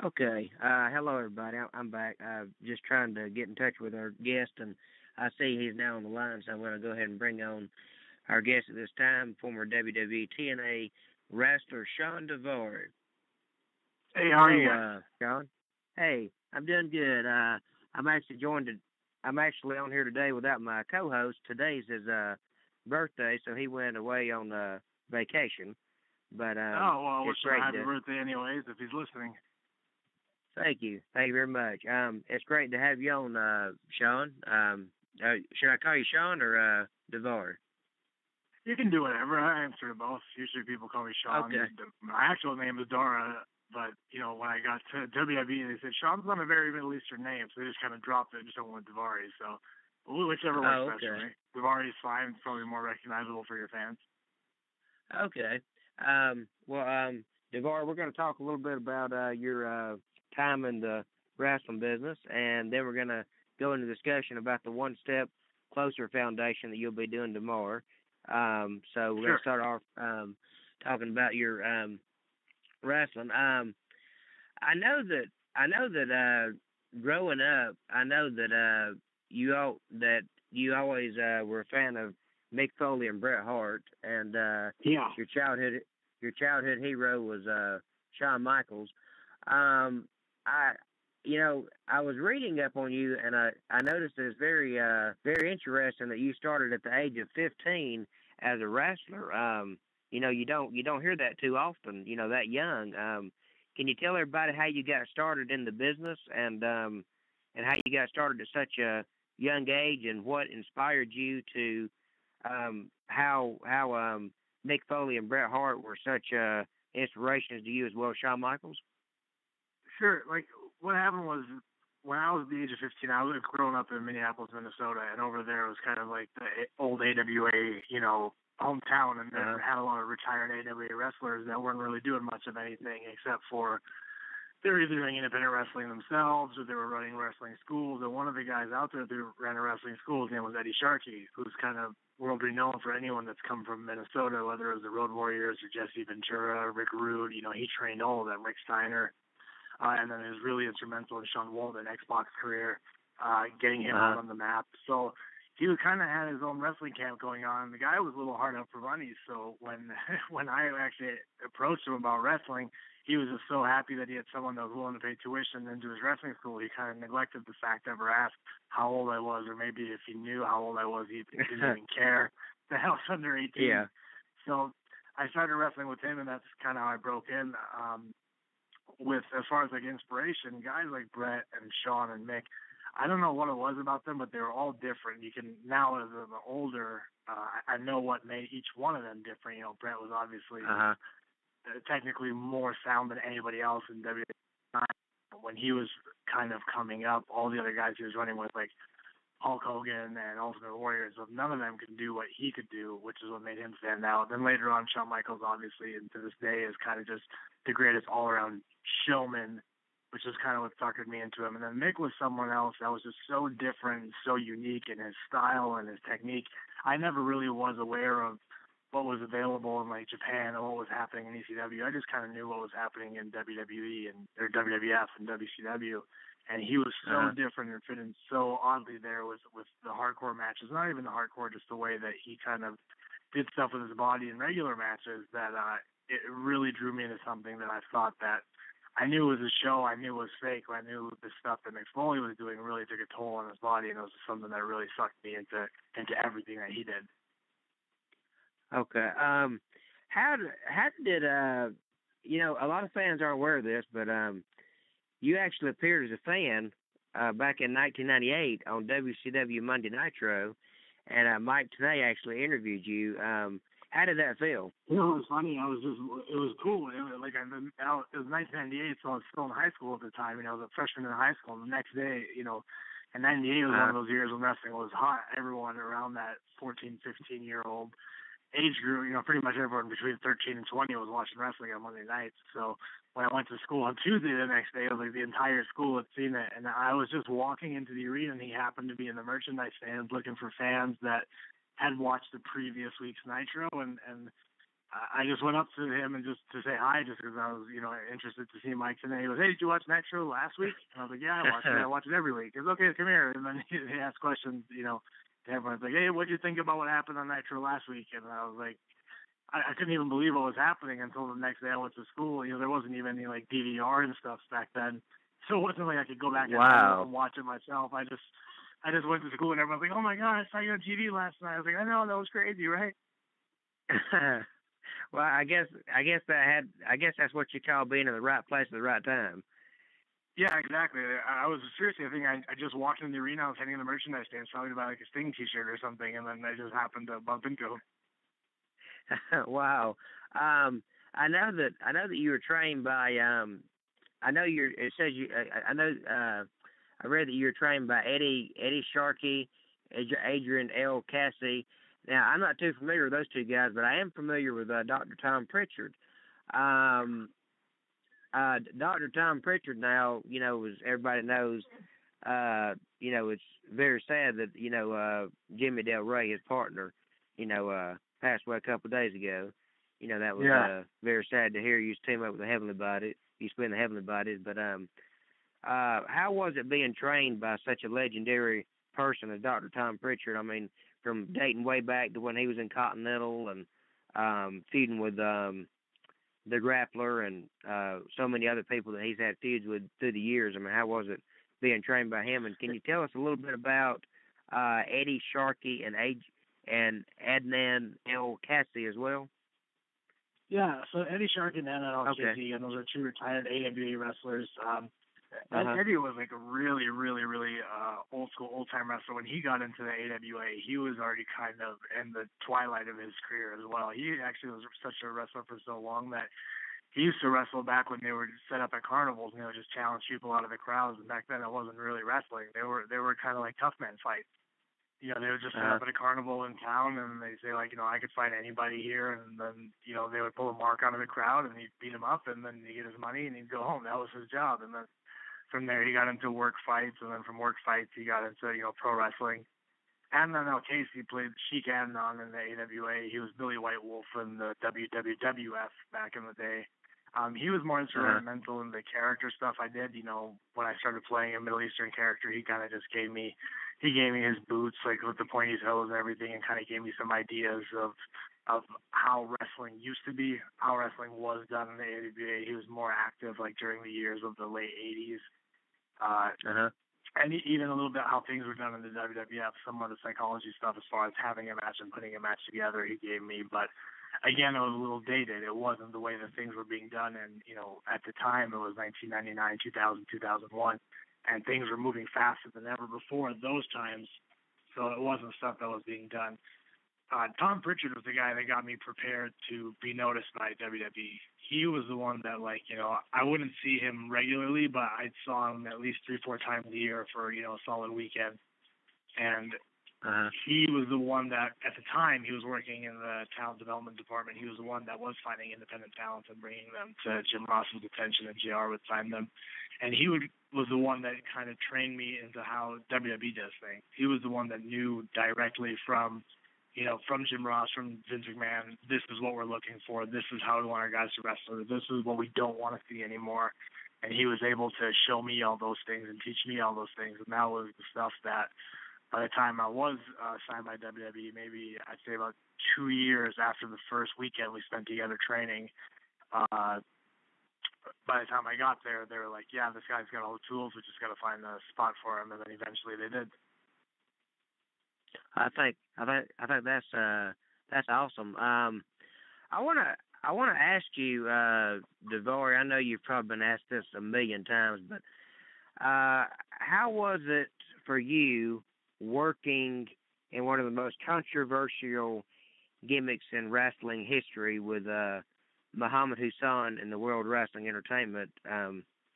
Okay. Hello, everybody. I'm back. Just trying to get in touch with our guest, and I see he's now on the line, so I'm going to go ahead and bring on our guest at this time, former WWE TNA wrestler Sean Davari. Hey, how are you Hello, guys? Sean. Hey, I'm doing good. I'm actually joined. I'm actually on here today without my co-host. Today's his birthday, so he went away on vacation. But Oh, well, I wish it's him a great happy to birthday anyways, if he's listening. Thank you. Thank you very much. It's great to have you on, Sean. Should I call you Sean or Devar? You can do whatever. I answer to both. Usually people call me Sean. Okay. My actual name is Dara, but, when I got to WWE, they said, Sean's not a very Middle Eastern name, so they just kind of dropped it and just went with Davari. So, whichever works Oh, best for okay. me. Davari is fine. It's probably more recognizable for your fans. Okay. Devar, we're going to talk a little bit about your time in the wrestling business, and then we're going to go into discussion about the One Step Closer Foundation that you'll be doing tomorrow. So we're going to Sure. start off talking about your wrestling. I know that growing up, I know that you always were a fan of Mick Foley and Bret Hart, and Yeah. your childhood hero was Shawn Michaels. I I was reading up on you, and I noticed it's very interesting that you started at the age of 15 as a wrestler. You don't hear that too often. That young. Can you tell everybody how you got started in the business, and how you got started at such a young age, and what inspired you to how Mick Foley and Bret Hart were such inspirations to you as well as Shawn Michaels? Sure. Like, what happened was when I was the age of 15, I was growing up in Minneapolis, Minnesota, and over there it was kind of like the old AWA, hometown, and they Uh had a lot of retired AWA wrestlers that weren't really doing much of anything except for they were either doing independent wrestling themselves or they were running wrestling schools. And one of the guys out there that ran a wrestling school, his name was Eddie Sharkey, who's kind of worldly known for anyone that's come from Minnesota, whether it was the Road Warriors or Jesse Ventura, Rick Rude. He trained all of them, Rick Steiner. And then he was really instrumental in Sean Waltman Xbox career, getting him huh. out on the map. So he was kind of had his own wrestling camp going on. The guy was a little hard up for money, so when when I actually approached him about wrestling, he was just so happy that he had someone that was willing to pay tuition into his wrestling school. He kind of neglected the fact to ever ask how old I was, or maybe if he knew how old I was, he didn't even care. The hell's under 18. Yeah. So I started wrestling with him, and that's kind of how I broke in. With as far as like inspiration, guys like Brett and Sean and Mick, I don't know what it was about them, but they were all different. You can now, as I'm older, I know what made each one of them different. Brett was obviously Uh huh. technically more sound than anybody else in WWE. When he was kind of coming up, all the other guys he was running with, like Hulk Hogan and Ultimate Warrior, so none of them could do what he could do, which is what made him stand out. Then later on, Shawn Michaels, obviously, and to this day, is kind of just the greatest all-around showman, which is kind of what suckered me into him. And then Mick was someone else that was just so different and so unique in his style and his technique. I never really was aware of what was available in like Japan and what was happening in ECW. I just kind of knew what was happening in WWE and or WWF and WCW. And he was Uh so huh. different and fit in so oddly there with the hardcore matches. Not even the hardcore, just the way that he kind of did stuff with his body in regular matches that it really drew me into something that I thought that I knew it was a show, I knew it was fake, I knew the stuff that Mick Foley was doing really took a toll on his body, and it was something that really sucked me into everything that he did. Okay. How did a lot of fans aren't aware of this, but you actually appeared as a fan back in 1998 on WCW Monday Nitro, and Mike Tenay actually interviewed you. How did that feel? It was funny. It was cool. It was like it was 1998, so I was still in high school at the time. I was a freshman in high school. And the next day, and 98 was one Uh of those years when wrestling was hot. Everyone around that 14, 15-year-old age group, pretty much everyone between 13 and 20 was watching wrestling on Monday nights. So when I went to school on Tuesday the next day, it was like the entire school had seen it. And I was just walking into the arena, and he happened to be in the merchandise stands looking for fans that had watched the previous week's Nitro, and I just went up to him and just to say hi, just because I was, interested to see Mike today. He goes, "Hey, did you watch Nitro last week?" And I was like, "Yeah, I watched it. I watch it every week." He goes, "Okay, come here." And then he asked questions, to everyone's like, "Hey, what do you think about what happened on Nitro last week?" And I was like, I couldn't even believe what was happening until the next day I went to school. There wasn't even any like DVR and stuff back then, so it wasn't like I could go back and watch it myself. I just went to school and everyone's like, "Oh my God, I saw you on TV last night." I was like, "I know, that was crazy, right?" Well, I guess that's what you call being in the right place at the right time. Yeah, exactly. I was seriously. I think I just walked in the arena. I was heading in the merchandise stand, talking about like a Sting T-shirt or something, and then I just happened to bump into him. Wow. I know that you were trained by I know you're it says you I know I read that you were trained by Eddie Sharkey, Adrian L. Cassie. Now I'm not too familiar with those two guys, but I am familiar with Dr. Tom Pritchard. Dr. Tom Pritchard now, as everybody knows, it's very sad that, Jimmy Del Rey, his partner, passed away a couple of days ago. That was very sad to hear. You used to team up with the Heavenly Bodies. You used to be in the Heavenly Bodies. But how was it being trained by such a legendary person as Dr. Tom Pritchard? I mean, from dating way back to when he was in Continental and feuding with the Grappler and so many other people that he's had feuds with through the years. I mean, how was it being trained by him? And can you tell us a little bit about Eddie Sharkey and Adnan El Cassi as well? Yeah, so Eddie Sharkey and Adnan El Cassi, and those are two retired AWA wrestlers. Eddie was like a really, really, really old school, old time wrestler. When he got into the AWA, he was already kind of in the twilight of his career as well. He actually was such a wrestler for so long that he used to wrestle back when they were set up at carnivals, just challenge people out of the crowds. And back then it wasn't really wrestling. They were kind of like tough man fights. They would just set up at a carnival in town, and they say like, I could fight anybody here, and then they would pull a mark out of the crowd, and he'd beat him up, and then he'd get his money, and he'd go home. That was his job. And then from there he got into work fights, and then from work fights he got into pro wrestling. And then Casey played Sheik Adnan in the AWA. He was Billy White Wolf in the WWF back in the day. He was more instrumental in the character stuff I did. When I started playing a Middle Eastern character, he kind of just gave me his boots, like with the pointy toes and everything, and kind of gave me some ideas of how wrestling used to be, how wrestling was done in the AWA. He was more active, like during the years of the late '80s, and even a little bit how things were done in the WWF. Some of the psychology stuff, as far as having a match and putting a match together, he gave me, but. Again, it was a little dated. It wasn't the way that things were being done. And, at the time, it was 1999, 2000, 2001, and things were moving faster than ever before those times. So it wasn't stuff that was being done. Tom Pritchard was the guy that got me prepared to be noticed by WWE. He was the one that, I wouldn't see him regularly, but I saw him at least 3-4 times a year for, a solid weekend. And he was the one that, at the time, he was working in the talent development department. He was the one that was finding independent talent and bringing them to Jim Ross's attention, and JR would sign them. And he was the one that kind of trained me into how WWE does things. He was the one that knew directly from Jim Ross, from Vince McMahon, this is what we're looking for. This is how we want our guys to wrestle. This is what we don't want to see anymore. And he was able to show me all those things and teach me all those things. And that was the stuff that, by the time I was signed by WWE, maybe I'd say about 2 years after the first weekend we spent together training, by the time I got there, they were like, yeah, this guy's got all the tools. We just got to find a spot for him. And then eventually they did. I think that's awesome. I wanna ask you, Davari. I know you've probably been asked this a million times, but how was it for you working in one of the most controversial gimmicks in wrestling history with Muhammad Hassan in the World Wrestling Entertainment?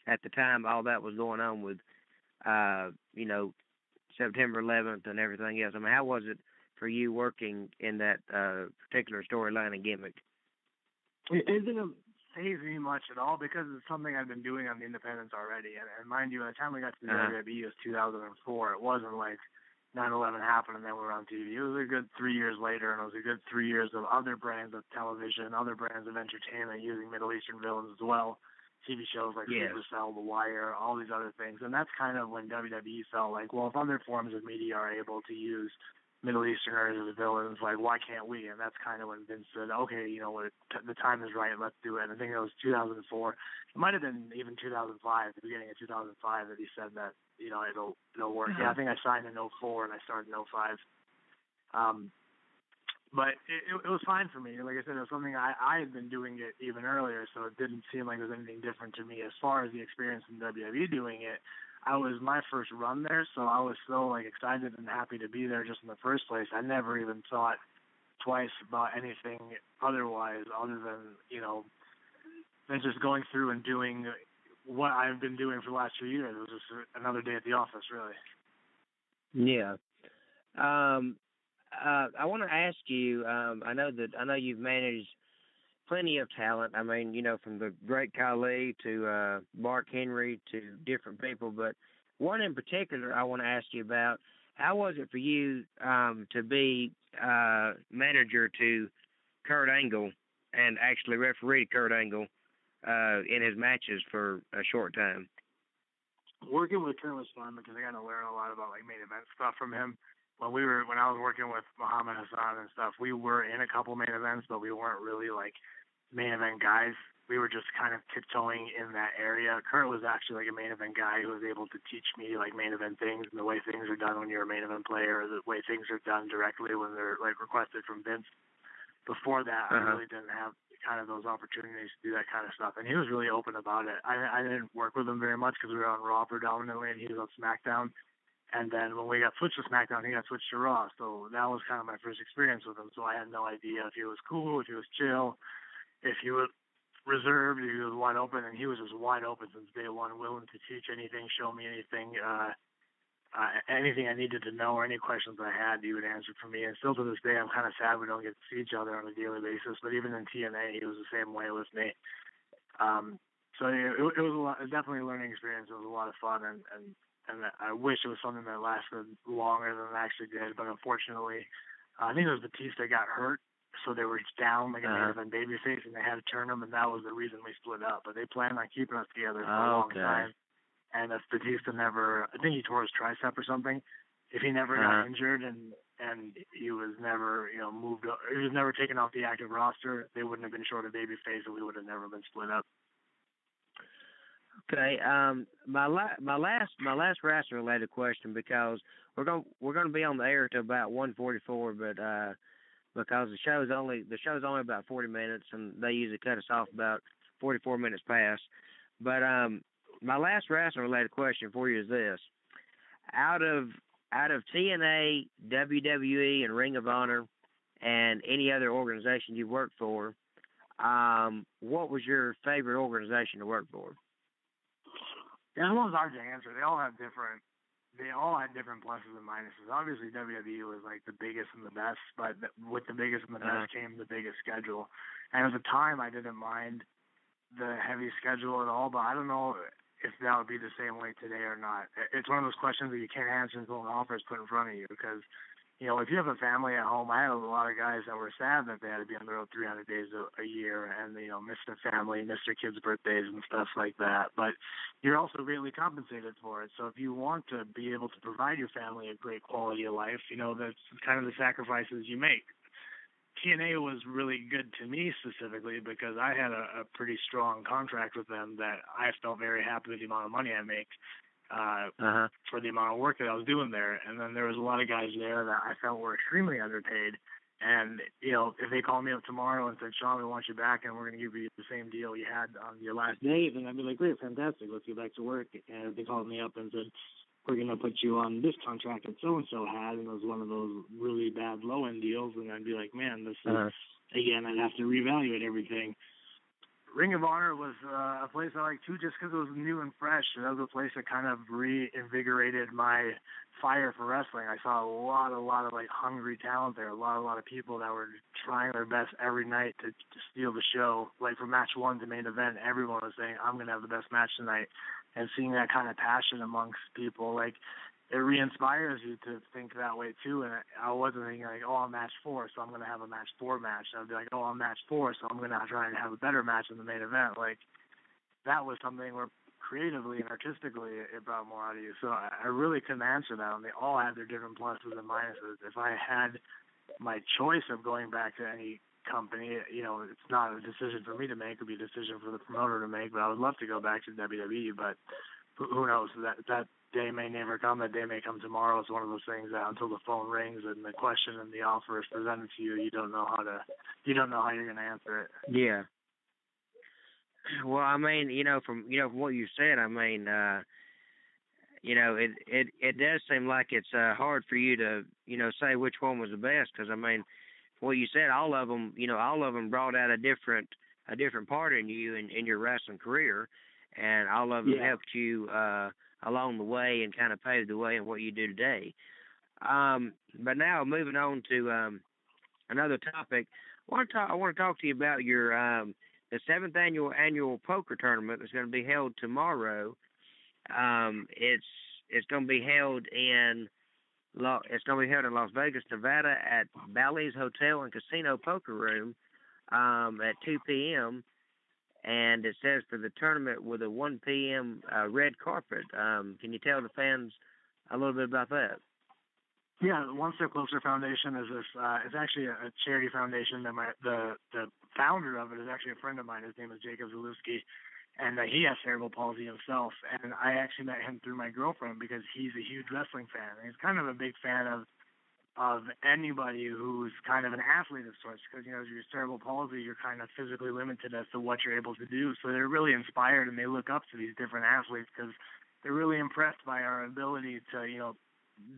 At the time, all that was going on with, September 11th and everything else. I mean, how was it for you working in that particular storyline and gimmick? It didn't faze me much at all because it's something I've been doing on the independents already. And mind you, by the time we got to the WWE, it was 2004. It wasn't like 9/11 happened, and then we were on TV. It was a good 3 years later, and it was a good 3 years of other brands of television, other brands of entertainment using Middle Eastern villains as well. TV shows like Yes. Supercell, The Wire, all these other things. And that's kind of when WWE felt like, well, if other forms of media are able to use Middle Easterners as villains, like, why can't we? And that's kind of when Vince said, okay, you know what, the time is right, let's do it. And I think it was 2004. It might have been even 2005, the beginning of 2005, that he said that, you know, it'll work. Yeah, I think I signed in 04 and I started in 05. But it was fine for me. Like I said, it was something I had been doing it even earlier, so it didn't seem like there was anything different to me. As far as the experience in WWE doing it, I was my first run there, so I was so like excited and happy to be there just in the first place. I never even thought twice about anything otherwise, other than, you know, than just going through and doing what I've been doing for the last 2 years. It was just another day at the office, really. Yeah. I want to ask you. I know you've managed plenty of talent. I mean, you know, from the great Khali to Mark Henry to different people, but one in particular I want to ask you about. How was it for you to be manager to Kurt Angle and actually referee Kurt Angle in his matches for a short time? Working with Kurt was fun because I got to learn a lot about like main event stuff from him. When I was working with Muhammad Hassan and stuff, we were in a couple main events, but we weren't really like main event guys. We were just kind of tiptoeing in that area. Kurt was actually like a main event guy who was able to teach me like main event things and the way things are done when you're a main event player, or the way things are done directly when they're like requested from Vince. Before that, I really didn't have kind of those opportunities to do that kind of stuff, and he was really open about it. I didn't work with him very much because we were on Raw predominantly, and he was on SmackDown. And then when we got switched to SmackDown, he got switched to Raw. So that was kind of my first experience with him. So I had no idea if he was cool, if he was chill, if he was reserved, if he was wide open. And he was just wide open since day one, willing to teach anything, show me anything, anything I needed to know or any questions I had, he would answer for me. And still to this day, I'm kind of sad we don't get to see each other on a daily basis. But even in TNA, he was the same way with me. So it was definitely a learning experience. It was a lot of fun, and I wish it was something that lasted longer than it actually did. But unfortunately, I think it was Batista got hurt, so they were down like a main event babyface, and they had to turn him, and that was the reason we split up. But they planned on keeping us together for a long time. And if Batista never, I think he tore his tricep or something. If he never got injured and he was never, you know, he was never taken off the active roster, they wouldn't have been short a babyface, and we would have never been split up. Okay, my last wrestling related question, because we're gonna be on the air till about 1:44, but because the show's only about 40 minutes, and they usually cut us off about 44 minutes past. But my last wrestling related question for you is this: out of TNA, WWE, and Ring of Honor, and any other organization you've worked for, what was your favorite organization to work for? Yeah, that was hard to answer. They all had different pluses and minuses. Obviously, WWE was like the biggest and the best, but with the biggest and the best came the biggest schedule. And at the time, I didn't mind the heavy schedule at all, but I don't know if that would be the same way today or not. It's one of those questions that you can't answer until an offer is put in front of you, because, you know, if you have a family at home, I had a lot of guys that were sad that they had to be on the road 300 days a year and, you know, miss their family, miss their kids' birthdays and stuff like that. But you're also greatly compensated for it. So if you want to be able to provide your family a great quality of life, you know, that's kind of the sacrifices you make. TNA was really good to me specifically because I had a pretty strong contract with them that I felt very happy with the amount of money I make. For the amount of work that I was doing there. And then there was a lot of guys there that I felt were extremely underpaid. And, you know, if they called me up tomorrow and said, Sean, we want you back and we're going to give you the same deal you had on your last day, then I'd be like, great, fantastic, let's get back to work. And if they called me up and said, we're going to put you on this contract that so-and-so had, and it was one of those really bad low-end deals, and I'd be like, man, this is, again, I'd have to reevaluate everything. Ring of Honor was a place I liked too, just because it was new and fresh. That was a place that kind of reinvigorated my fire for wrestling. I saw a lot of like hungry talent there. A lot of people that were trying their best every night to steal the show. Like from match 1 to main event, everyone was saying, "I'm gonna have the best match tonight." And seeing that kind of passion amongst people, like it re-inspires you to think that way too. And I wasn't thinking like, oh, I'm match 4, so I'm going to have a match 4 match. I'd be like, oh, I'm match 4, so I'm going to try and have a better match in the main event. Like, that was something where creatively and artistically it brought more out of you. So I really couldn't answer that. And they all had their different pluses and minuses. If I had my choice of going back to any company, it's not a decision for me to make. It would be a decision for the promoter to make. But I would love to go back to WWE. But who knows? That day may never come. That day may come tomorrow. It's one of those things that until the phone rings and the question and the offer is presented to you, you don't know how you're going to answer it. Yeah. Well, I mean, from what you said, I mean, it does seem like it's hard for you to say which one was the best, because I mean, what you said, all of them brought out a different part in you in your wrestling career, and all of them helped you along the way and kind of paved the way in what you do today. But now moving on to another topic, I want to talk to you about your the 7th annual poker tournament that's going to be held tomorrow. It's going to be held in Las Vegas, Nevada, at Bally's Hotel and Casino Poker Room at 2 p.m. And it says for the tournament with a 1 p.m. Red carpet. Can you tell the fans a little bit about that? Yeah, One Step Closer Foundation is this. It's actually a charity foundation that the founder of it is actually a friend of mine. His name is Jacob Zalewski, and he has cerebral palsy himself. And I actually met him through my girlfriend because he's a huge wrestling fan. And he's kind of a big fan of anybody who's kind of an athlete of sorts, because as your cerebral palsy, you're kind of physically limited as to what you're able to do. So they're really inspired and they look up to these different athletes because they're really impressed by our ability to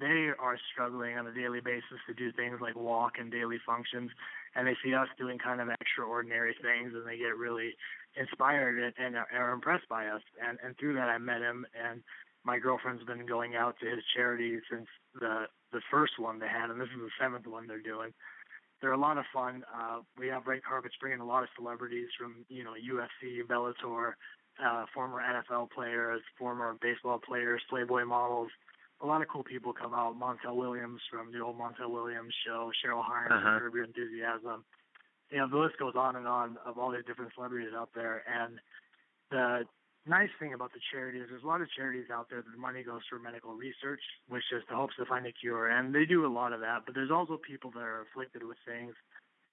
they are struggling on a daily basis to do things like walk and daily functions, and they see us doing kind of extraordinary things, and they get really inspired and are impressed by us. And through that, I met him, and my girlfriend's been going out to his charity since the first one they had, and this is the 7th one they're doing. They're a lot of fun. We have red carpets bringing a lot of celebrities from UFC, Bellator, former NFL players, former baseball players, Playboy models. A lot of cool people come out. Montel Williams from the old Montel Williams show, Cheryl Hines, Curb Your Enthusiasm. The list goes on and on of all these different celebrities out there. And the nice thing about the charity is there's a lot of charities out there that the money goes for medical research, which is the hopes to find a cure. And they do a lot of that. But there's also people that are afflicted with things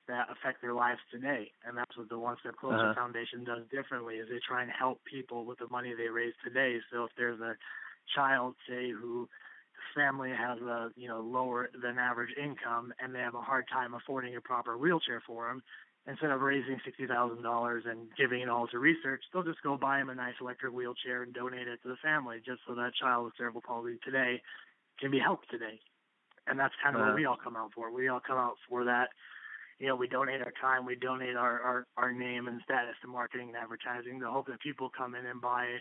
that affect their lives today. And that's what the One Step Closer Foundation does differently, is they try and help people with the money they raise today. So if there's a child, say, who family has a lower than average income and they have a hard time affording a proper wheelchair for them, instead of raising $60,000 and giving it all to research, they'll just go buy him a nice electric wheelchair and donate it to the family, just so that child with cerebral palsy today can be helped today. And that's kind of what we all come out for. We all come out for that. We donate our time, we donate our name and status to marketing and advertising to hope that people come in and buy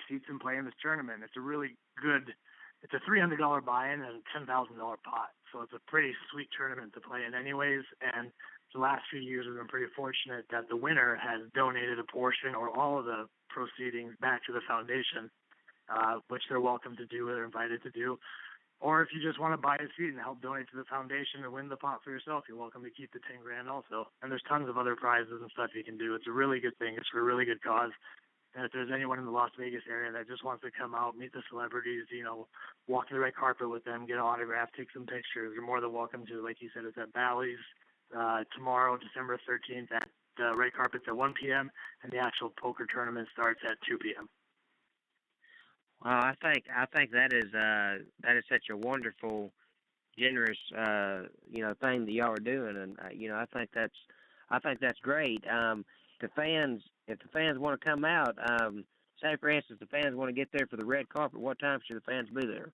seats and play in this tournament. It's a really good, it's a $300 buy-in and a $10,000 pot. So it's a pretty sweet tournament to play in anyways. And the last few years we've been pretty fortunate that the winner has donated a portion or all of the proceedings back to the foundation, which they're welcome to do, they're invited to do. Or if you just want to buy a seat and help donate to the foundation and win the pot for yourself, you're welcome to keep the $10,000 also. And there's tons of other prizes and stuff you can do. It's a really good thing. It's for a really good cause. And if there's anyone in the Las Vegas area that just wants to come out, meet the celebrities, walk the red carpet with them, get an autograph, take some pictures, you're more than welcome to. Like you said, it's at Bally's tomorrow, December 13th, at the red carpet's at 1 p.m., and the actual poker tournament starts at 2 p.m. Well, I think that is such a wonderful, generous thing that y'all are doing, and I think that's great. If the fans want to come out, say for instance, the fans want to get there for the red carpet, what time should the fans be there?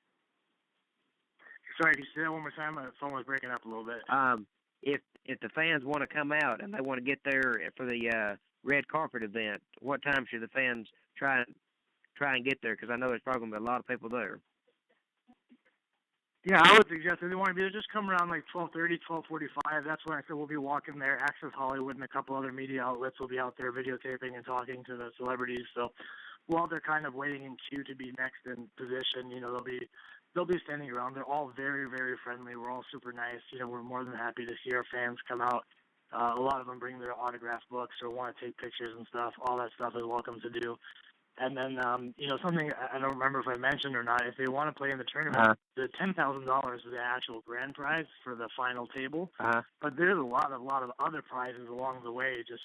Sorry, can you say that one more time? My phone was breaking up a little bit. If the fans want to come out and they want to get there for the red carpet event, what time should the fans try and get there? Because I know there's probably going to be a lot of people there. Yeah, I would suggest if they want to be there, just come around like 12:30, 12:45. That's when I said we'll be walking there. Access Hollywood and a couple other media outlets will be out there videotaping and talking to the celebrities. So while they're kind of waiting in queue to be next in position, they'll be standing around. They're all very, very friendly. We're all super nice. We're more than happy to see our fans come out. A lot of them bring their autograph books or want to take pictures and stuff. All that stuff is welcome to do. And then, something I don't remember if I mentioned or not, if they want to play in the tournament, the $10,000 is the actual grand prize for the final table. But there's a lot of other prizes along the way. Just,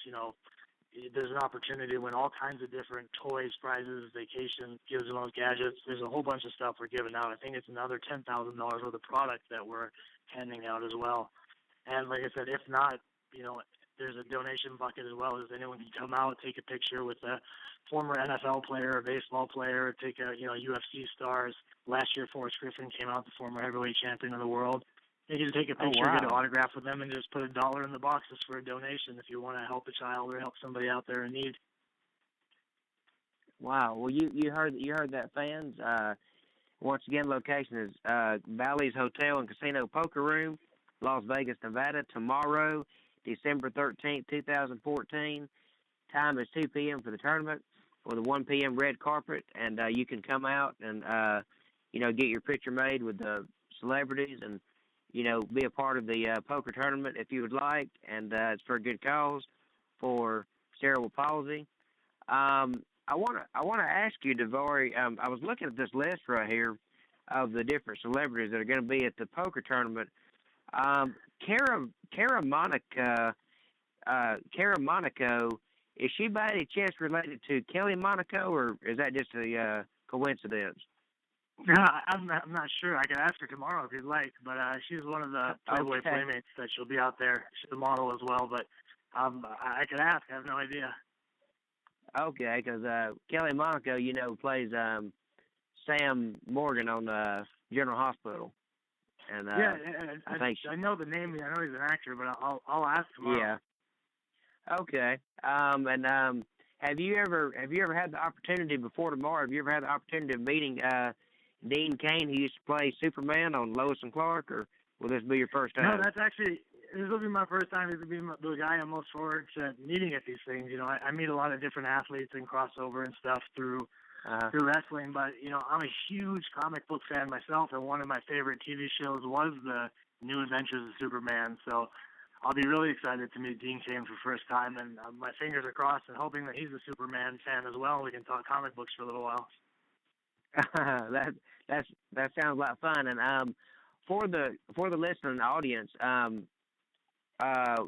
there's an opportunity to win all kinds of different toys, prizes, vacation, gizmos, gadgets. There's a whole bunch of stuff we're giving out. I think it's another $10,000 worth of product that we're handing out as well. And like I said, if not, there's a donation bucket as well. As anyone can come out, take a picture with a former NFL player, a baseball player, take a UFC stars. Last year, Forrest Griffin came out, the former heavyweight champion of the world. You can take a picture, get an autograph with them, and just put $1 in the boxes for a donation if you want to help a child or help somebody out there in need. Wow. Well, you heard that, fans. Once again, location is Bally's Hotel and Casino Poker Room, Las Vegas, Nevada. Tomorrow, December 13th, 2014. Time is 2 p.m. for the tournament, for the 1 p.m. red carpet, and you can come out and get your picture made with the celebrities and be a part of the poker tournament if you would like, and it's for a good cause, for cerebral palsy. I want to ask you, Davari. I was looking at this list right here of the different celebrities that are going to be at the poker tournament. Cara Monaco, is she by any chance related to Kelly Monaco, or is that just a coincidence? I'm not sure. I can ask her tomorrow if you'd like, but she's one of the Playboy Playmates that she'll be out there. She's a model as well, but I could ask. I have no idea. Okay, because Kelly Monaco, plays Sam Morgan on General Hospital. And I know the name. I know he's an actor, but I'll ask tomorrow. Yeah. Okay. Have you ever had the opportunity before tomorrow? Have you ever had the opportunity of meeting Dean Cain, who used to play Superman on Lois and Clark, or will this be your first time? No, this will be my first time. This will be the guy I'm most forward to meeting at these things. I meet a lot of different athletes and crossover and stuff through wrestling, but I'm a huge comic book fan myself, and one of my favorite TV shows was the New Adventures of Superman. So I'll be really excited to meet Dean Cain for the first time, and my fingers are crossed and hoping that he's a Superman fan as well. We can talk comic books for a little while. That sounds like fun. And for the listening audience,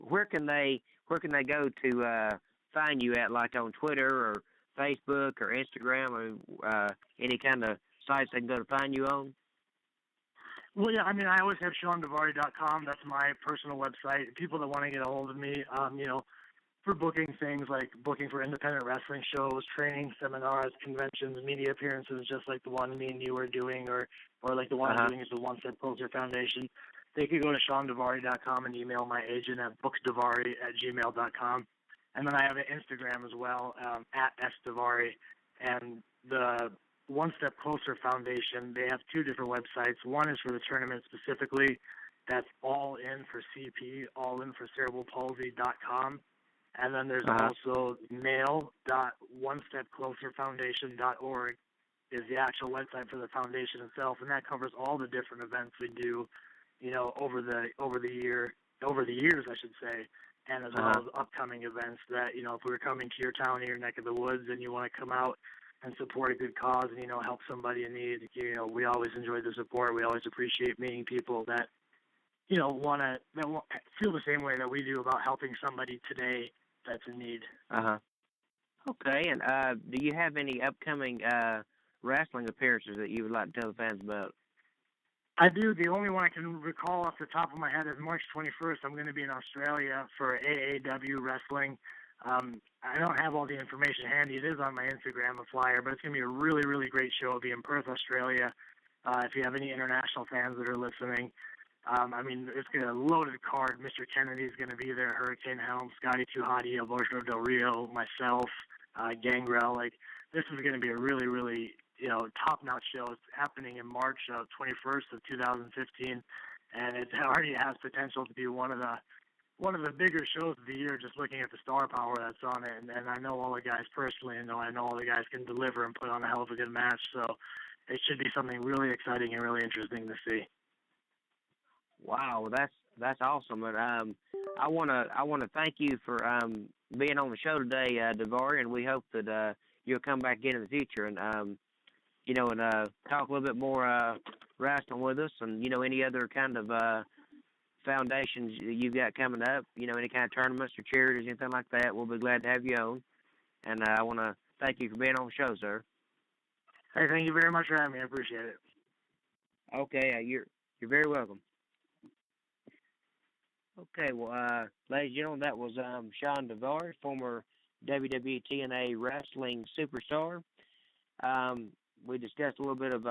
where can they go to find you at, like on Twitter or Facebook or Instagram, or any kind of sites they can go to find you on? Well, yeah, I always have SeanDavari.com. That's my personal website. People that want to get a hold of me, for booking things like booking for independent wrestling shows, training, seminars, conventions, media appearances, just like the one me and you are doing, or like the one I'm doing is the One Step Closer Foundation. They could go to SeanDavari.com and email my agent at bookdavari@gmail.com. And then I have an Instagram as well, at @sdavari. And the One Step Closer Foundation, they have two different websites. One is for the tournament specifically. That's all in for CP, all in for cerebralpalsy.com. And then there's also mail.onestepcloserfoundation.org is the actual website for the foundation itself, and that covers all the different events we do, over the years, I should say, and as well as upcoming events that, if we're coming to your town, your neck of the woods, and you want to come out and support a good cause and, help somebody in need, we always enjoy the support. We always appreciate meeting people that, that feel the same way that we do about helping somebody today that's in need. Okay, and do you have any upcoming wrestling appearances that you would like to tell the fans about? I do. The only one I can recall off the top of my head is March 21st. I'm going to be in Australia for AAW wrestling. I don't have all the information handy. It is on my Instagram, a flyer, but it's going to be a really, really great show. It'll be in Perth, Australia. If you have any international fans that are listening, it's going to loaded card. Mr. Kennedy's going to be there, Hurricane Helm, Scotty Tuhati, Alberto Del Rio, myself, Gangrel. This is going to be a really, really, top-notch show. It's happening in March 21st of 2015, and it already has potential to be one of the one of the bigger shows of the year, just looking at the star power that's on it. And I know all the guys personally, and I know all the guys can deliver and put on a hell of a good match. So it should be something really exciting and really interesting to see. Wow, that's awesome. And I wanna thank you for being on the show today, Davari, and we hope that you'll come back in the future and talk a little bit more wrestling with us, and any other kind of foundations you've got coming up. Any kind of tournaments or charities, anything like that. We'll be glad to have you on. And I want to thank you for being on the show, sir. Hey, thank you very much for having me. I appreciate it. Okay, you're very welcome. Okay, well, ladies and gentlemen, that was Sean Davari, former WWE TNA wrestling superstar. We discussed a little bit of